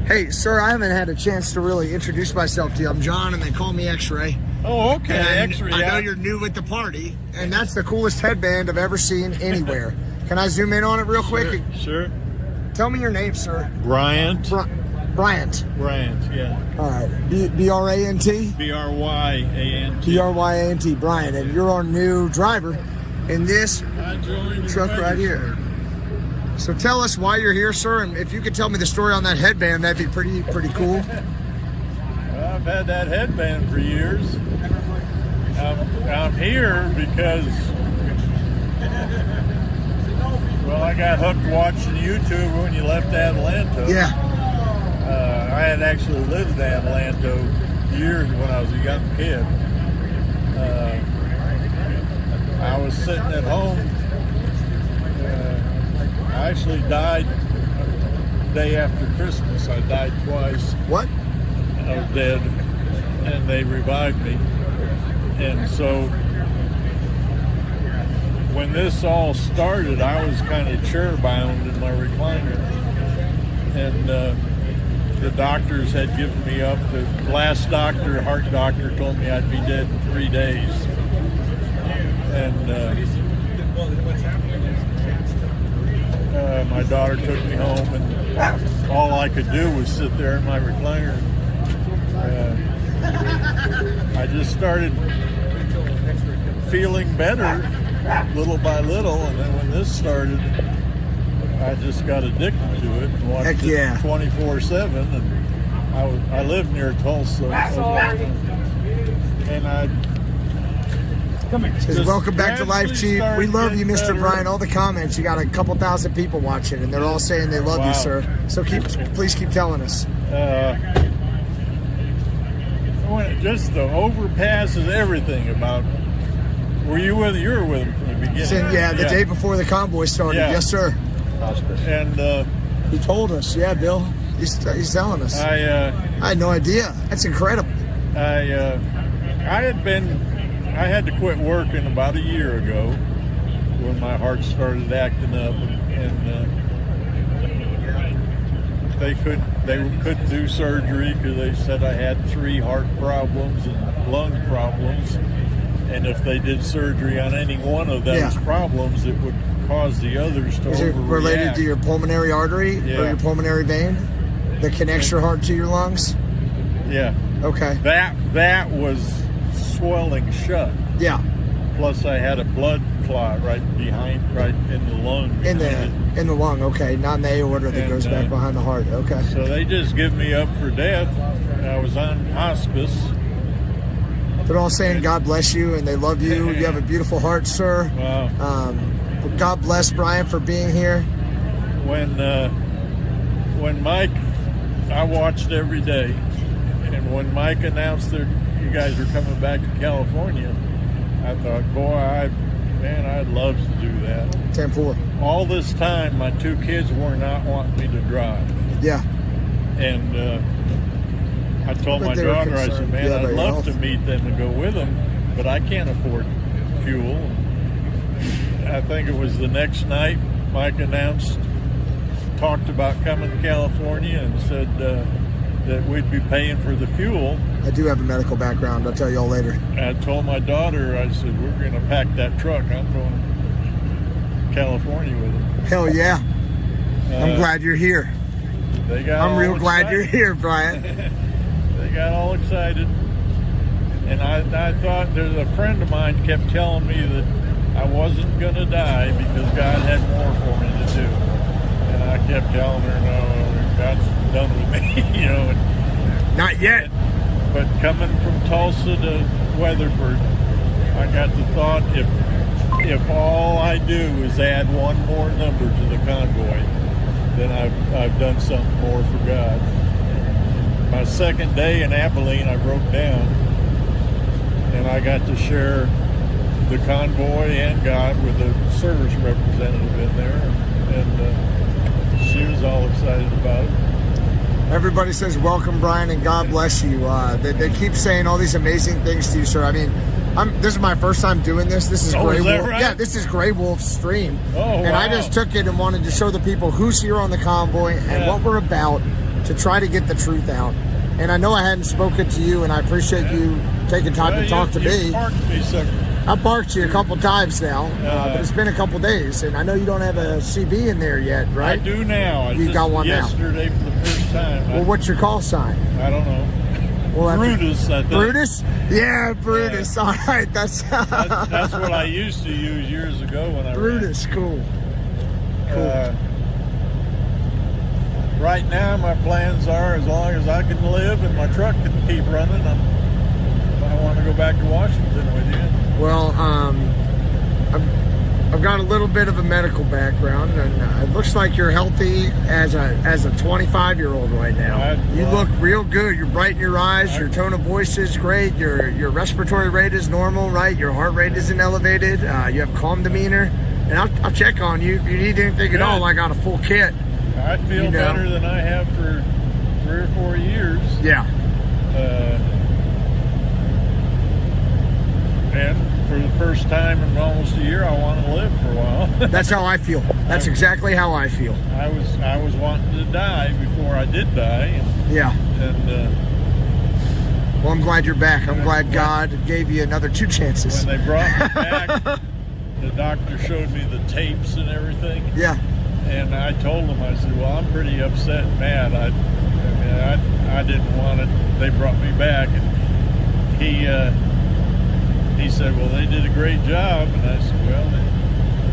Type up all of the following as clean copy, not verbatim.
Hey, sir, I haven't had a chance to really introduce myself to you. I'm John, and they call me X-Ray. Oh, okay, X-Ray. I know you're new with the party, and that's the coolest headband I've ever seen anywhere. Can I zoom in on it real quick? Sure. Tell me your name, sir. Bryant. Bryant. Bryant, yeah. All right. B-R-A-N-T? B-R-Y-A-N-T. B-R-Y-A-N-T, Bryant. And you're our new driver in this truck right here. So tell us why you're here, sir, and if you could tell me the story on that headband, that'd be pretty cool. Well, I've had that headband for years. I'm here because, well, I got hooked watching YouTube when you left Adelanto. Yeah. I had actually lived in Adelanto years when I was a young kid. I was sitting at home. I actually died the day after Christmas. I died twice. What? I was dead, and they revived me. And so when this all started, I was kind of chair-bound in my recliner. And the doctors had given me up. The last doctor, heart doctor, told me I'd be dead in 3 days. And my daughter took me home, and all I could do was sit there in my recliner. I just started feeling better little by little, and then when this started, I just got addicted to it and watched it 24/7. And I live near Tulsa, and I. Says, welcome back to Life, Chief. We love you, Mr. Bryant. All the comments, you got a couple thousand people watching, and they're all saying they love you, sir. So please keep telling us. Just the overpasses everything about. Were you with? You were with him from the beginning. Yeah, the day before the convoy started. Yeah. Yes, sir. And he told us. Yeah, Bill. He's telling us. I had no idea. That's incredible. I had to quit working about a year ago when my heart started acting up, and they couldn't do surgery because they said I had 3 heart problems and lung problems, and if they did surgery on any one of those problems, it would cause the others to overreact. Is it related to your pulmonary artery or your pulmonary vein that connects your heart to your lungs? Yeah. Okay. That was swelling shut. Yeah. Plus, I had a blood clot right in the lung. In the lung. Okay, not in the aorta that goes back behind the heart. Okay. So they just give me up for death. I was on hospice. They're all saying God bless you and they love you. You have a beautiful heart, sir. Wow. God bless Bryant for being here. When Mike, I watched every day, and when Mike announced that you guys are coming back to California, I thought, boy, I'd love to do that. 10-4. All this time, my 2 kids were not wanting me to drive. Yeah. And I told my daughter, I said, man, I'd love to meet them and go with them, but I can't afford fuel. I think it was the next night, Mike talked about coming to California and said that we'd be paying for the fuel. I do have a medical background. I'll tell you all later. I told my daughter, I said, we're going to pack that truck. I'm going to California with them. Hell yeah. I'm glad you're here. I'm real glad you're here, Bryant. They got all excited. And I thought, there's a friend of mine kept telling me that I wasn't going to die because God had more for me to do. And I kept telling her, no, God's done with me, you know. Not yet. But coming from Tulsa to Weatherford, I got the thought, if all I do is add one more number to the convoy, then I've done something more for God. My second day in Abilene, I broke down, and I got to share the convoy and God with a service representative in there, and she was all excited about it. Everybody says, welcome, Brian, and God bless you. They keep saying all these amazing things to you, sir. I mean, this is my first time doing this. This is Grey Wolf. Right? Yeah, this is Grey Wolf's stream. Oh, and I just took it and wanted to show the people who's here on the convoy and what we're about. to try to get the truth out. And I know I hadn't spoken to you, and I appreciate you taking time to talk to me. Parked me, sucker. I parked you a couple times now, but it's been a couple days, and I know you don't have a CB in there yet, right? I do now. You got one yesterday now. For the first time. Well, what's your call sign? I don't know. Well, Brutus, I think. Brutus? Yeah, Brutus. Yeah. All right, that's what I used to use years ago when I Brutus, ran. Cool. Right now, my plans are, as long as I can live and my truck can keep running, I want to go back to Washington with you. Well, I've got a little bit of a medical background, and it looks like you're healthy as a 25-year-old right now. You look real good. You're bright in your eyes. Your tone of voice is great. Your respiratory rate is normal, right? Your heart rate isn't elevated. You have calm demeanor. And I'll check on you. If you need anything at all, I got a full kit. I feel better than I have for 3 or 4 years. Yeah. And for the first time in almost a year, I want to live for a while. That's how I feel. That's exactly how I feel. I was wanting to die before I did die. And well, I'm glad you're back. I'm glad God gave you another 2 chances. When they brought me back, the doctor showed me the tapes and everything. Yeah. And I told him, I said, well, I'm pretty upset and mad. I didn't want it. They brought me back, and he said, well, they did a great job. And I said, well,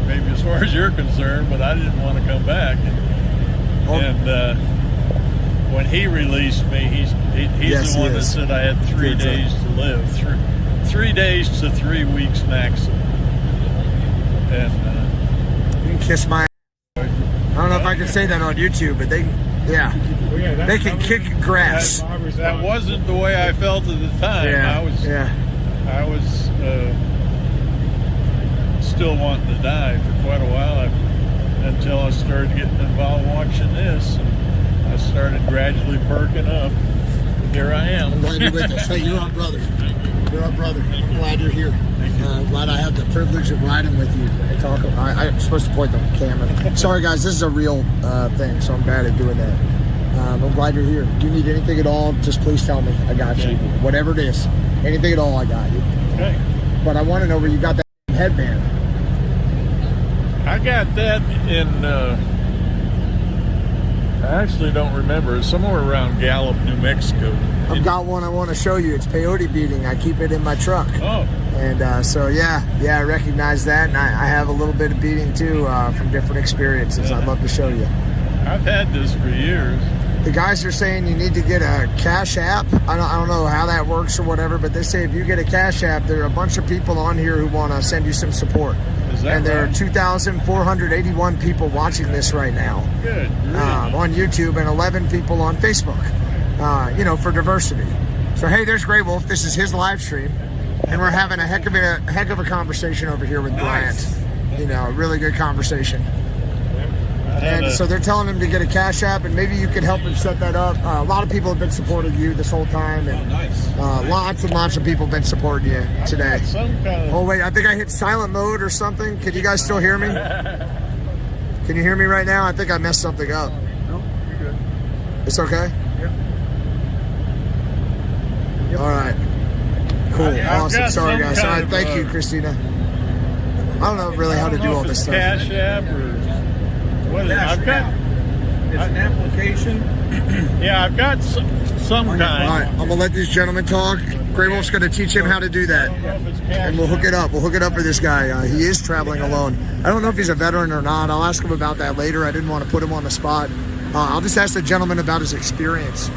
maybe as far as you're concerned, but I didn't want to come back. And when he released me, he's the one that said I had 3 days to live. 3 days to 3 weeks maximum. And you can kiss my. I don't know if I can say that on YouTube, but they can kick grass. That wasn't the way I felt at the time. I was still wanting to die for quite a while until I started getting involved watching this. And I started gradually perking up. Here I am. I'm glad you're with us. Hey, you're our brother. You're our brother. I'm glad you're here. I'm glad I have the privilege of riding with you. I'm supposed to point the camera. Sorry, guys. This is a real thing, so I'm bad at doing that. I'm glad you're here. If you need anything at all, just please tell me. I got you. Whatever it is. Anything at all, I got you. Okay. But I want to know where you got that headband. I got that in, I actually don't remember. It's somewhere around Gallup, New Mexico. I've got one I want to show you. It's peyote beating. I keep it in my truck. Oh. And so, I recognize that. And I have a little bit of beating, too, from different experiences. I'd love to show you. I've had this for years. The guys are saying you need to get a Cash App. I don't know how that works or whatever, but they say if you get a Cash App, there are a bunch of people on here who want to send you some support. Is that and there are 2,481 people watching this right now. Good. On YouTube, and 11 people on Facebook, for diversity. So, hey, there's Grey Wolf. This is his live stream, and we're having a heck of a conversation over here with Bryant. A really good conversation. And so they're telling him to get a Cash App, and maybe you could help him set that up. A lot of people have been supporting you this whole time, and lots and lots of people have been supporting you today. Oh, wait, I think I hit silent mode or something. Can you guys still hear me? Can you hear me right now? I think I messed something up. No, you're good. It's okay? Yep. All right. Cool. Awesome. Sorry, guys. All right. Thank you, Christina. I don't know really how to do all this stuff. Cash App or what is it? I've got. It's an application. Yeah, I've got some kind. All right. I'm going to let these gentlemen talk. Grey Wolf's going to teach him how to do that. And we'll hook it up. We'll hook it up for this guy. He is traveling alone. I don't know if he's a veteran or not. I'll ask him about that later. I didn't want to put him on the spot. I'll just ask the gentleman about his experience.